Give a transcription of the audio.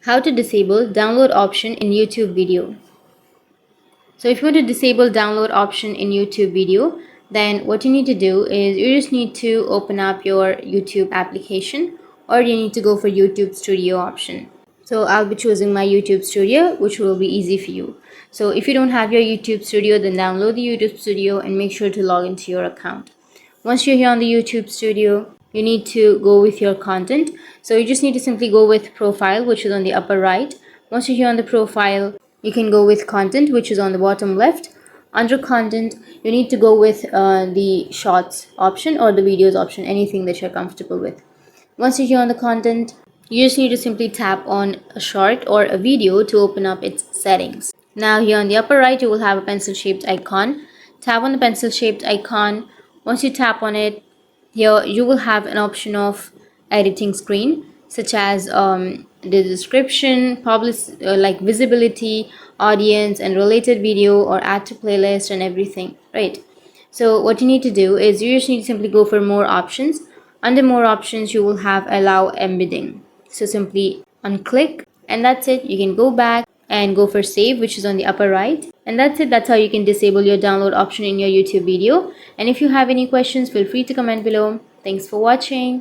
How to disable download option in YouTube video. So if you want to disable download option in YouTube video, then what you need to do is you just need to open up your YouTube application, or you need to go for YouTube Studio option. So I'll be choosing my YouTube Studio, which will be easy for you. So if you don't have your YouTube Studio, then download the YouTube Studio and make sure to log into your account. Once you're here on the YouTube Studio, you need to go with your content. So you just need to simply go with profile, which is on the upper right. Once you're here on the profile, you can go with content, which is on the bottom left. Under content, you need to go with the shorts option or the videos option, anything that you're comfortable with. Once you're here on the content, you just need to simply tap on a short or a video to open up its settings. Now here on the upper right, you will have a pencil shaped icon. Tap on the pencil shaped icon. Once you tap on it, here you will have an option of editing screen, such as the description, like visibility, audience, and related video, or add to playlist and everything, right? So what you need to do is you just need to simply go for more options. Under more options, you will have allow embedding. So simply unclick, and that's it. You can go back and go for save, which is on the upper right, and that's it. That's how you can disable your download option in your YouTube video. And if you have any questions, feel free to comment below. Thanks for watching.